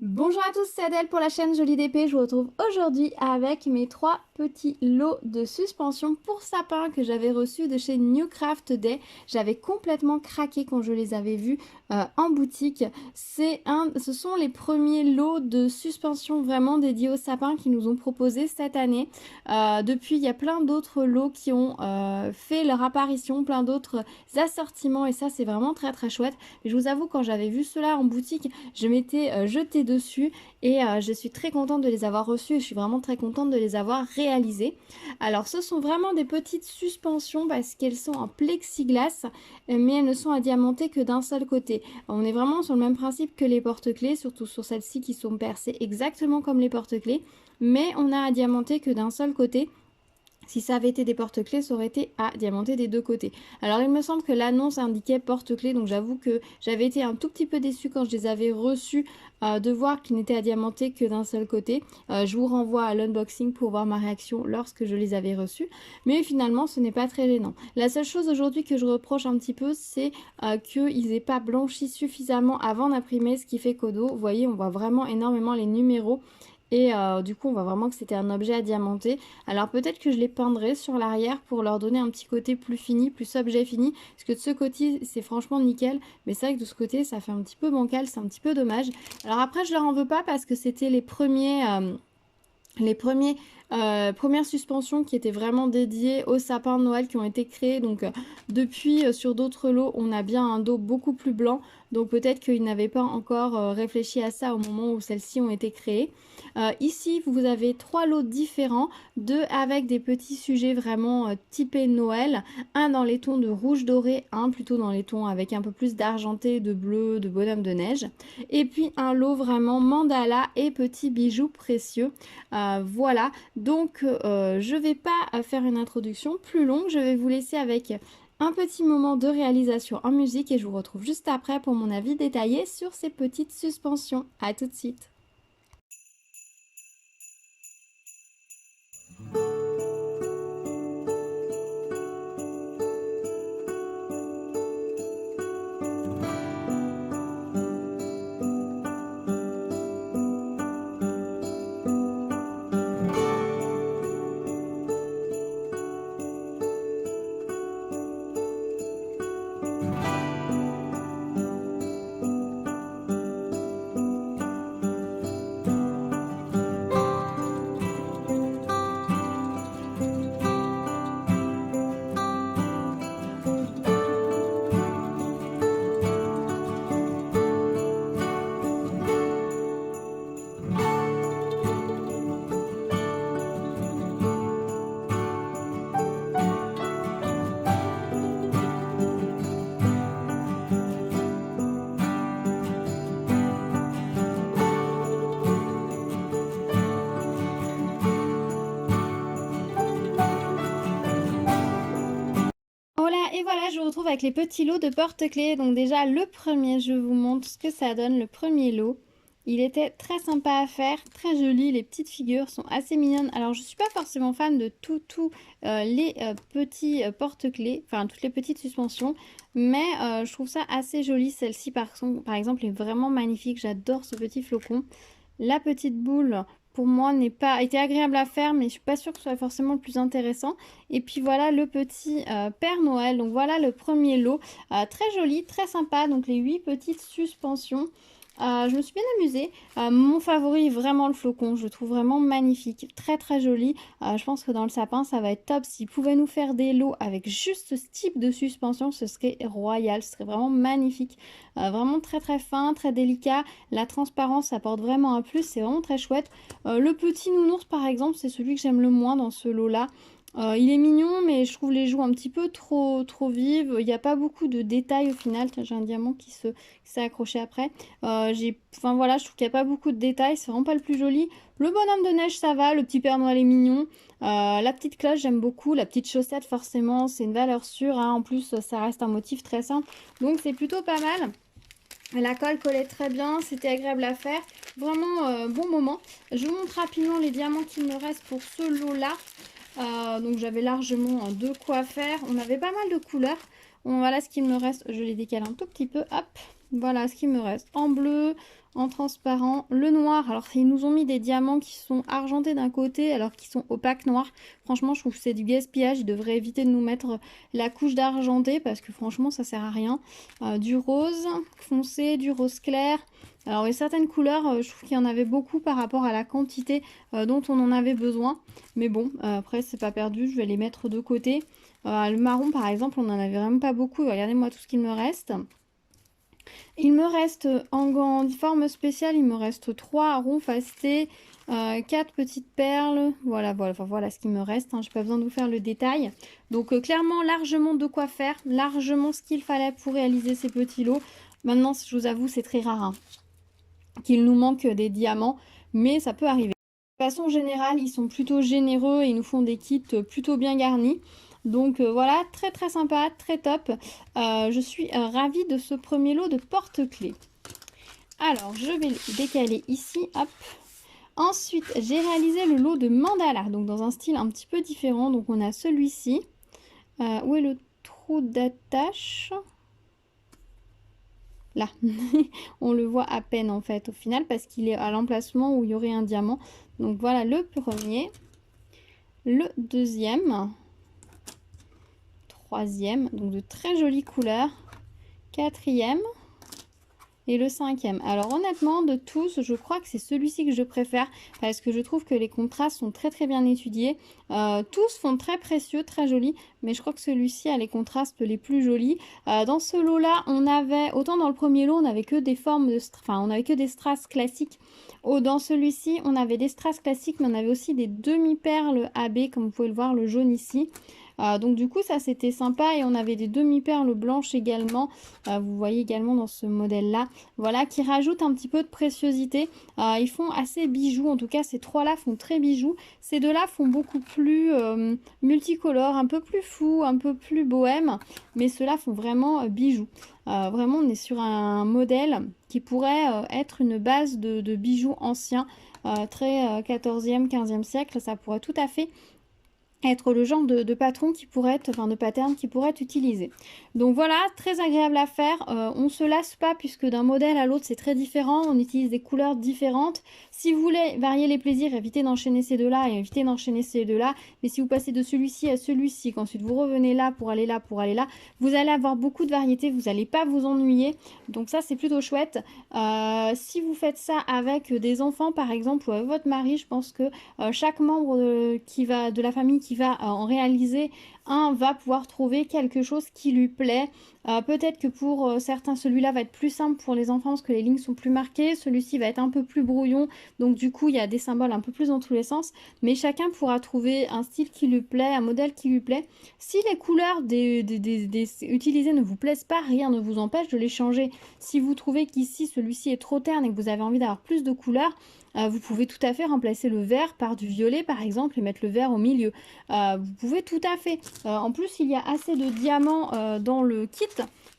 Bonjour à tous, c'est Adèle pour la chaîne Jolie d'épée. Je vous retrouve aujourd'hui avec mes 3 petits lots de suspension pour sapin que j'avais reçus de chez New Craft Day. J'avais complètement craqué quand je les avais vus en boutique. Ce sont les premiers lots de suspension vraiment dédiés au sapin qu'ils nous ont proposés cette année. Depuis, il y a plein d'autres lots qui ont fait leur apparition, plein d'autres assortiments et ça c'est vraiment très très chouette. Mais je vous avoue, quand j'avais vu cela en boutique, je m'étais jetée dessus et je suis très contente de les avoir reçus et je suis vraiment très contente de les avoir réalisés. Alors ce sont vraiment des petites suspensions parce qu'elles sont en plexiglas mais elles ne sont adiamantées que d'un seul côté. On est vraiment sur le même principe que les porte-clés, surtout sur celles-ci qui sont percées exactement comme les porte-clés, mais on a adiamanté que d'un seul côté. Si ça avait été des porte-clés, ça aurait été à diamanter des deux côtés. Alors il me semble que l'annonce indiquait porte-clés, donc j'avoue que j'avais été un tout petit peu déçue quand je les avais reçus de voir qu'ils n'étaient à diamanter que d'un seul côté. Je vous renvoie à l'unboxing pour voir ma réaction lorsque je les avais reçus. Mais finalement, ce n'est pas très gênant. La seule chose aujourd'hui que je reproche un petit peu, c'est qu'ils n'aient pas blanchi suffisamment avant d'imprimer, ce qui fait qu'au dos, vous voyez, on voit vraiment énormément les numéros. Et du coup, on voit vraiment que c'était un objet à diamanter. Alors peut-être que je les peindrai sur l'arrière pour leur donner un petit côté plus fini, plus objet fini. Parce que de ce côté, c'est franchement nickel. Mais c'est vrai que de ce côté, ça fait un petit peu bancal, c'est un petit peu dommage. Alors après, je leur en veux pas parce que c'était premières suspensions qui étaient vraiment dédiées au sapin de Noël qui ont été créées. Donc depuis, sur d'autres lots, on a bien un dos beaucoup plus blanc. Donc peut-être qu'ils n'avaient pas encore réfléchi à ça au moment où celles-ci ont été créées. Ici, vous avez 3 lots différents, 2 avec des petits sujets vraiment typés Noël, un dans les tons de rouge doré, un plutôt dans les tons avec un peu plus d'argenté, de bleu, de bonhomme de neige. Et puis un lot vraiment mandala et petits bijoux précieux. Voilà, donc je vais pas faire une introduction plus longue, je vais vous laisser avec un petit moment de réalisation en musique et je vous retrouve juste après pour mon avis détaillé sur ces petites suspensions. A tout de suite. Voilà, et voilà, je vous retrouve avec les petits lots de porte-clés. Donc déjà, le premier, je vous montre ce que ça donne, le premier lot. Il était très sympa à faire, très joli, les petites figures sont assez mignonnes. Alors je suis pas forcément fan de tous les petits porte-clés, enfin toutes les petites suspensions, mais je trouve ça assez joli. Celle-ci par exemple est vraiment magnifique, j'adore ce petit flocon. La petite boule, pour moi, n'est pas été agréable à faire, mais je suis pas sûre que ce soit forcément le plus intéressant. Et puis voilà le petit Père Noël. Donc voilà le premier lot. Très joli, très sympa. Donc les 8 petites suspensions. Je me suis bien amusée. Mon favori est vraiment le flocon. Je le trouve vraiment magnifique. Très très joli. Je pense que dans le sapin, ça va être top. S'ils pouvaient nous faire des lots avec juste ce type de suspension, ce serait royal. Ce serait vraiment magnifique. Vraiment très très fin, très délicat. La transparence apporte vraiment un plus. C'est vraiment très chouette. Le petit nounours, par exemple, c'est celui que j'aime le moins dans ce lot-là. Il est mignon, mais je trouve les joues un petit peu trop vives. Il n'y a pas beaucoup de détails au final. Tiens, j'ai un diamant qui s'est accroché après. Enfin voilà, je trouve qu'il n'y a pas beaucoup de détails. C'est vraiment pas le plus joli. Le bonhomme de neige, ça va. Le petit Père Noël est mignon. La petite cloche, j'aime beaucoup. La petite chaussette, forcément, c'est une valeur sûre, hein. En plus, ça reste un motif très simple. Donc, c'est plutôt pas mal. La colle collait très bien, c'était agréable à faire. Vraiment bon moment. Je vous montre rapidement les diamants qu'il me reste pour ce lot-là. Donc j'avais largement de quoi faire. On avait pas mal de couleurs. Bon, voilà ce qu'il me reste. Je les décale un tout petit peu. Hop. Voilà ce qu'il me reste. En bleu, en transparent, le noir. Alors ils nous ont mis des diamants qui sont argentés d'un côté alors qu'ils sont opaques noirs. Franchement je trouve que c'est du gaspillage, ils devraient éviter de nous mettre la couche d'argenté parce que franchement ça sert à rien. Du rose foncé, du rose clair. Alors il y a certaines couleurs, je trouve qu'il y en avait beaucoup par rapport à la quantité dont on en avait besoin. Mais bon, après c'est pas perdu, je vais les mettre de côté. Le marron par exemple, on n'en avait vraiment pas beaucoup. Regardez-moi tout ce qu'il me reste. Il me reste en forme spéciale, il me reste 3 ronds fastés, 4 petites perles. Voilà ce qu'il me reste. Hein. Je n'ai pas besoin de vous faire le détail. Donc clairement, largement de quoi faire, largement ce qu'il fallait pour réaliser ces petits lots. Maintenant, je vous avoue, c'est très rare hein, qu'il nous manque des diamants, mais ça peut arriver. De façon générale, ils sont plutôt généreux et ils nous font des kits plutôt bien garnis. Donc voilà, très très sympa, très top. Je suis ravie de ce premier lot de porte-clés. Alors, je vais le décaler ici, hop. Ensuite, j'ai réalisé le lot de mandala, donc dans un style un petit peu différent. Donc on a celui-ci. Où est le trou d'attache? Là, on le voit à peine en fait au final parce qu'il est à l'emplacement où il y aurait un diamant. Donc voilà le premier, le deuxième, troisième, donc de très jolies couleurs, quatrième et le cinquième. Alors honnêtement de tous, je crois que c'est celui-ci que je préfère parce que je trouve que les contrastes sont très très bien étudiés. Tous font très précieux, très jolis, mais je crois que celui-ci a les contrastes les plus jolis. Dans ce lot-là, on avait, autant dans le premier lot, on n'avait que des formes de, enfin on avait que des strass classiques. Dans celui-ci, on avait des strass classiques, mais on avait aussi des demi-perles AB, comme vous pouvez le voir, le jaune ici. Donc du coup ça c'était sympa et on avait des demi-perles blanches également, vous voyez également dans ce modèle là, voilà, qui rajoutent un petit peu de préciosité. Ils font assez bijoux, en tout cas ces trois là font très bijoux, ces deux là font beaucoup plus multicolores, un peu plus fou, un peu plus bohème, mais ceux-là font vraiment bijoux. Vraiment on est sur un modèle qui pourrait être une base de bijoux anciens, très 14e, 15e siècle, ça pourrait tout à fait être le genre de patron qui pourrait être, enfin de pattern qui pourrait être utilisé. Donc voilà, très agréable à faire. On ne se lasse pas puisque d'un modèle à l'autre c'est très différent. On utilise des couleurs différentes. Si vous voulez varier les plaisirs, évitez d'enchaîner ces deux-là et évitez d'enchaîner ces deux-là. Mais si vous passez de celui-ci à celui-ci, qu'ensuite vous revenez là pour aller là, pour aller là, vous allez avoir beaucoup de variétés. Vous n'allez pas vous ennuyer. Donc ça c'est plutôt chouette. Si vous faites ça avec des enfants par exemple ou avec votre mari, je pense que chaque membre de la famille qui va en réaliser un va pouvoir trouver quelque chose qui lui plaît. Peut-être que pour certains, celui-là va être plus simple pour les enfants parce que les lignes sont plus marquées. Celui-ci va être un peu plus brouillon. Donc du coup, il y a des symboles un peu plus dans tous les sens. Mais chacun pourra trouver un style qui lui plaît, un modèle qui lui plaît. Si les couleurs utilisées ne vous plaisent pas, rien ne vous empêche de les changer. Si vous trouvez qu'ici, celui-ci est trop terne et que vous avez envie d'avoir plus de couleurs, vous pouvez tout à fait remplacer le vert par du violet par exemple et mettre le vert au milieu. Vous pouvez tout à fait. En plus, il y a assez de diamants dans le kit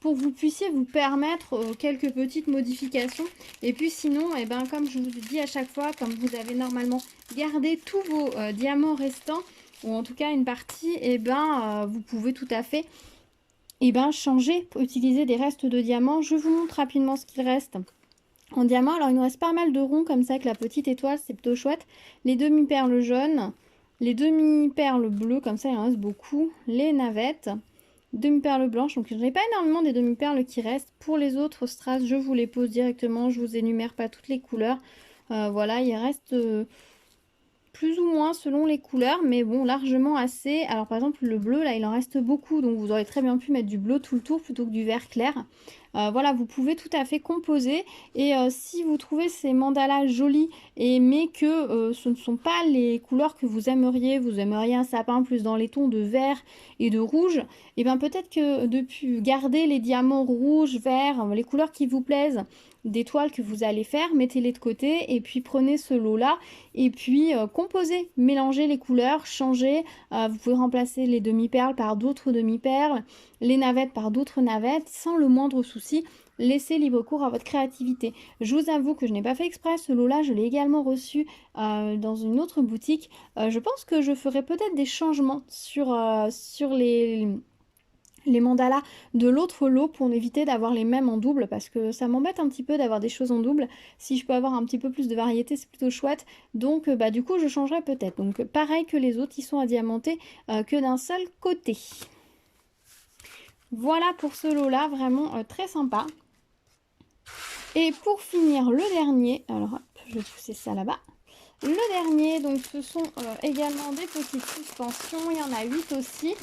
pour que vous puissiez vous permettre quelques petites modifications. Et puis sinon, eh ben, comme je vous dis à chaque fois, comme vous avez normalement gardé tous vos diamants restants, ou en tout cas une partie, eh ben, vous pouvez tout à fait changer, utiliser des restes de diamants. Je vous montre rapidement ce qu'il reste en diamant. Alors il nous reste pas mal de ronds comme ça avec la petite étoile, c'est plutôt chouette. Les demi-perles jaunes, les demi-perles bleues, comme ça il en reste beaucoup. Les navettes, demi-perles blanches, donc je n'ai pas énormément des demi-perles qui restent. Pour les autres strass, je vous les pose directement, je vous énumère pas toutes les couleurs. Voilà, il reste plus ou moins selon les couleurs, mais bon, largement assez. Alors par exemple le bleu là il en reste beaucoup, donc vous aurez très bien pu mettre du bleu tout le tour plutôt que du vert clair. Voilà, vous pouvez tout à fait composer. Et si vous trouvez ces mandalas jolis mais que ce ne sont pas les couleurs que vous aimeriez un sapin plus dans les tons de vert et de rouge, et bien peut-être que depuis garder les diamants rouges, verts, les couleurs qui vous plaisent, des toiles que vous allez faire, mettez-les de côté et puis prenez ce lot là et puis composez, mélangez les couleurs, changez. Vous pouvez remplacer les demi-perles par d'autres demi-perles, les navettes par d'autres navettes sans le moindre souci. Laissez libre cours à votre créativité. Je vous avoue que je n'ai pas fait exprès, ce lot là je l'ai également reçu dans une autre boutique. Je pense que je ferai peut-être des changements sur les mandalas de l'autre lot pour éviter d'avoir les mêmes en double parce que ça m'embête un petit peu d'avoir des choses en double. Si je peux avoir un petit peu plus de variété, c'est plutôt chouette. Donc bah du coup je changerai peut-être. Donc pareil que les autres, ils sont à diamanter que d'un seul côté. Voilà pour ce lot là, vraiment très sympa. Et pour finir le dernier, alors hop, je vais pousser ça là-bas. Le dernier, donc ce sont également des petites suspensions, il y en a 8 aussi.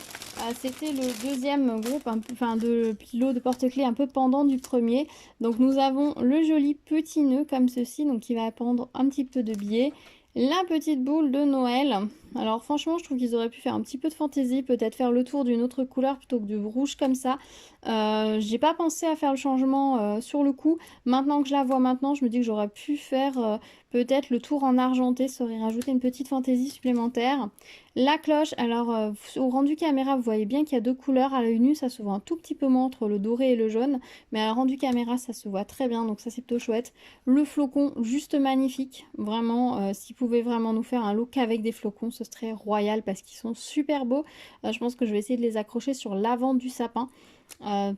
C'était le deuxième groupe, enfin de lot de porte-clés un peu pendant du premier. Donc nous avons le joli petit nœud comme ceci, donc qui va pendre un petit peu de biais. La petite boule de Noël. Alors franchement, je trouve qu'ils auraient pu faire un petit peu de fantaisie, peut-être faire le tour d'une autre couleur plutôt que du rouge comme ça. J'ai pas pensé à faire le changement sur le coup. Maintenant que je la vois maintenant, je me dis que j'aurais pu faire peut-être le tour en argenté, ça aurait rajouté une petite fantaisie supplémentaire. La cloche, alors au rendu caméra, vous voyez bien qu'il y a deux couleurs. À l'œil nu, ça se voit un tout petit peu moins entre le doré et le jaune. Mais à rendu caméra, ça se voit très bien, donc ça c'est plutôt chouette. Le flocon, juste magnifique. Vraiment, s'ils pouvaient vraiment nous faire un look avec des flocons, ce serait royal parce qu'ils sont super beaux. Je pense que je vais essayer de les accrocher sur l'avant du sapin.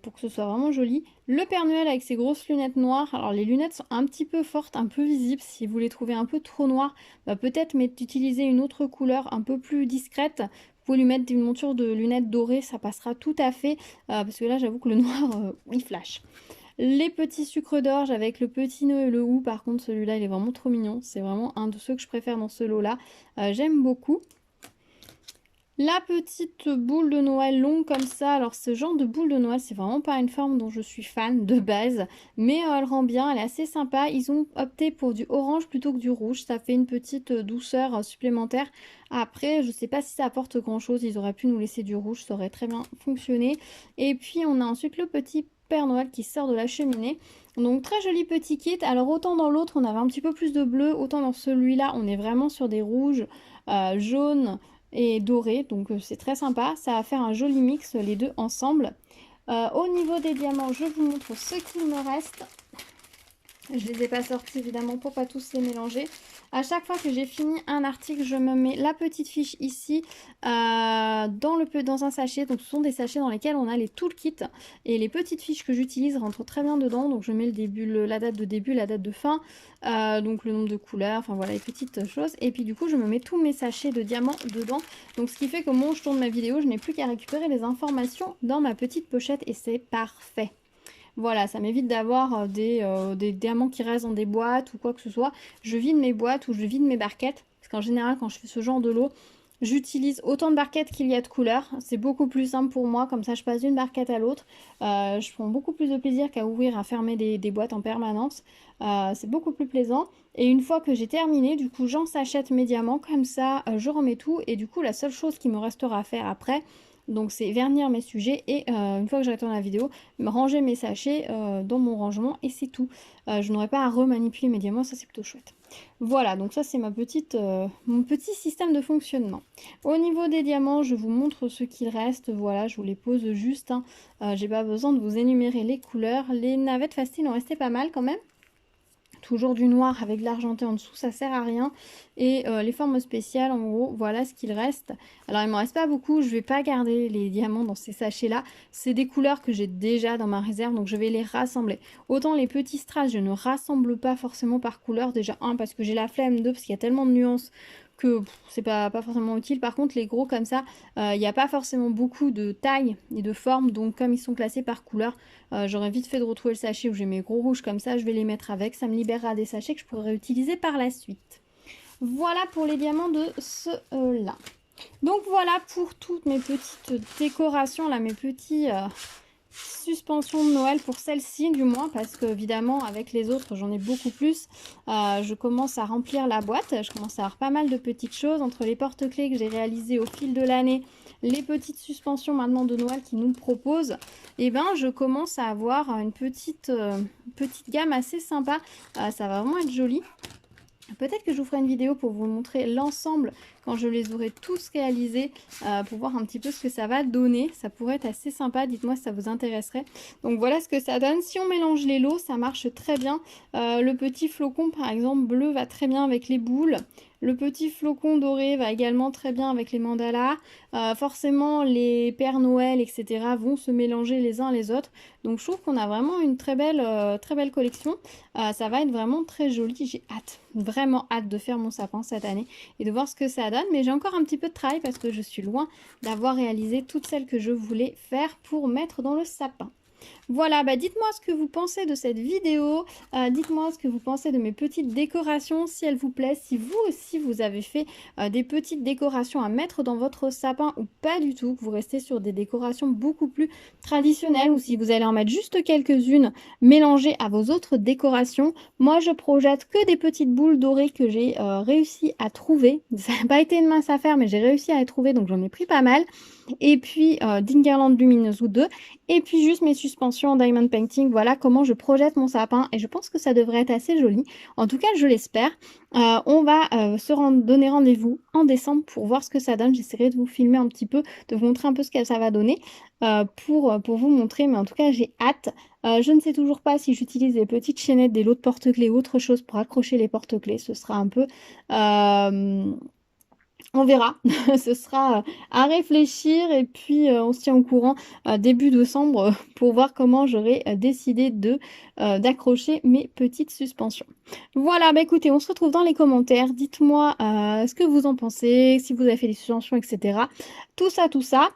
Pour que ce soit vraiment joli. Le Père Noël avec ses grosses lunettes noires. Alors les lunettes sont un petit peu fortes, un peu visibles. Si vous les trouvez un peu trop noires, bah, peut-être utiliser une autre couleur un peu plus discrète. Vous pouvez lui mettre une monture de lunettes dorées, ça passera tout à fait. Parce que là j'avoue que le noir, il flash. Les petits sucres d'orge avec le petit nœud et le hou. Par contre celui-là il est vraiment trop mignon. C'est vraiment un de ceux que je préfère dans ce lot-là. J'aime beaucoup. La petite boule de Noël longue comme ça, alors ce genre de boule de Noël, c'est vraiment pas une forme dont je suis fan de base, mais elle rend bien, elle est assez sympa. Ils ont opté pour du orange plutôt que du rouge, ça fait une petite douceur supplémentaire. Après, je sais pas si ça apporte grand chose, ils auraient pu nous laisser du rouge, ça aurait très bien fonctionné. Et puis on a ensuite le petit Père Noël qui sort de la cheminée. Donc très joli petit kit, alors autant dans l'autre on avait un petit peu plus de bleu, autant dans celui-là on est vraiment sur des rouges, jaunes, et doré, donc c'est très sympa. Ça va faire un joli mix les deux ensemble. Au niveau des diamants, je vous montre ce qu'il me reste. Je les ai pas sortis évidemment pour pas tous les mélanger. À chaque fois que j'ai fini un article, je me mets la petite fiche ici dans un sachet. Donc ce sont des sachets dans lesquels on a les toolkits. Et les petites fiches que j'utilise rentrent très bien dedans. Donc je mets le début, la date de début, la date de fin, donc le nombre de couleurs, enfin voilà les petites choses. Et puis du coup je me mets tous mes sachets de diamants dedans. Donc ce qui fait que moi je tourne ma vidéo, je n'ai plus qu'à récupérer les informations dans ma petite pochette et c'est parfait. Voilà, ça m'évite d'avoir des diamants qui restent dans des boîtes ou quoi que ce soit. Je vide mes boîtes ou je vide mes barquettes. Parce qu'en général, quand je fais ce genre de lot, j'utilise autant de barquettes qu'il y a de couleurs. C'est beaucoup plus simple pour moi, comme ça je passe d'une barquette à l'autre. Je prends beaucoup plus de plaisir qu'à ouvrir, à fermer des boîtes en permanence. C'est beaucoup plus plaisant. Et une fois que j'ai terminé, du coup j'en sachète mes diamants. Comme ça, je remets tout. Et du coup, la seule chose qui me restera à faire après, donc c'est vernir mes sujets et une fois que j'aurai tourné la vidéo, ranger mes sachets dans mon rangement et c'est tout. Je n'aurai pas à remanipuler mes diamants, ça c'est plutôt chouette. Voilà, donc ça c'est mon petit système de fonctionnement. Au niveau des diamants, je vous montre ce qu'il reste. Voilà, je vous les pose juste. Hein. J'ai pas besoin de vous énumérer les couleurs. Les navettes faciles ont resté pas mal quand même. Toujours du noir avec de l'argenté en dessous, ça sert à rien. Et les formes spéciales, en gros, voilà ce qu'il reste. Alors il m'en reste pas beaucoup, je vais pas garder les diamants dans ces sachets là. C'est des couleurs que j'ai déjà dans ma réserve, donc je vais les rassembler. Autant les petits strass, je ne rassemble pas forcément par couleur. Déjà, un, parce que j'ai la flemme, deux, parce qu'il y a tellement de nuances que c'est pas forcément utile. Par contre, les gros comme ça, il n'y a pas forcément beaucoup de taille et de forme, donc comme ils sont classés par couleur, j'aurais vite fait de retrouver le sachet où j'ai mes gros rouges comme ça, je vais les mettre avec, ça me libérera des sachets que je pourrais utiliser par la suite. Voilà pour les diamants de ceux-là. Donc voilà pour toutes mes petites décorations, là, mes petits suspensions de Noël pour celle-ci du moins, parce que évidemment avec les autres j'en ai beaucoup plus. Je commence à remplir la boîte, je commence à avoir pas mal de petites choses entre les porte-clés que j'ai réalisées au fil de l'année, les petites suspensions maintenant de Noël qu'ils nous proposent, et ben je commence à avoir une petite gamme assez sympa. Ça va vraiment être joli. Peut-être que je vous ferai une vidéo pour vous montrer l'ensemble quand je les aurai tous réalisés, pour voir un petit peu ce que ça va donner. Ça pourrait être assez sympa, dites-moi si ça vous intéresserait. Donc voilà ce que ça donne. Si on mélange les lots, ça marche très bien. Le petit flocon par exemple bleu va très bien avec les boules. Le petit flocon doré va également très bien avec les mandalas. Forcément, les Pères Noël, etc. vont se mélanger les uns les autres. Donc je trouve qu'on a vraiment une très belle collection. Ça va être vraiment très joli. J'ai hâte, vraiment hâte de faire mon sapin cette année et de voir ce que ça donne. Mais j'ai encore un petit peu de travail parce que je suis loin d'avoir réalisé toutes celles que je voulais faire pour mettre dans le sapin. Voilà, bah dites-moi ce que vous pensez de cette vidéo, dites-moi ce que vous pensez de mes petites décorations, si elles vous plaisent, si vous aussi vous avez fait des petites décorations à mettre dans votre sapin ou pas du tout, que vous restez sur des décorations beaucoup plus traditionnelles ou si vous allez en mettre juste quelques-unes mélangées à vos autres décorations. Moi je projette que des petites boules dorées que j'ai réussi à trouver. Ça n'a pas été une mince affaire mais j'ai réussi à les trouver donc j'en ai pris pas mal. Et puis d'une guirlande lumineuse ou deux. Et puis juste mes suspensions en diamond painting, voilà comment je projette mon sapin et je pense que ça devrait être assez joli. En tout cas, je l'espère. On va donner rendez-vous en décembre pour voir ce que ça donne. J'essaierai de vous filmer un petit peu, de vous montrer un peu ce que ça va donner pour vous montrer. Mais en tout cas, j'ai hâte. Je ne sais toujours pas si j'utilise des petites chaînettes, des lots de porte-clés ou autre chose pour accrocher les porte-clés. Ce sera un peu... on verra, ce sera à réfléchir et puis on se tient au courant début décembre pour voir comment j'aurai décidé d'accrocher mes petites suspensions. Voilà, bah écoutez, on se retrouve dans les commentaires. Dites-moi ce que vous en pensez, si vous avez fait des suspensions, etc. Tout ça, tout ça.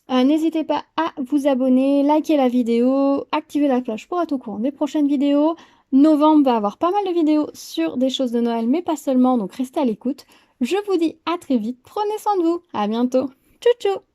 N'hésitez pas à vous abonner, liker la vidéo, activer la cloche pour être au courant des prochaines vidéos. Novembre va avoir pas mal de vidéos sur des choses de Noël, mais pas seulement, donc restez à l'écoute. Je vous dis à très vite, prenez soin de vous, à bientôt, tchou tchou!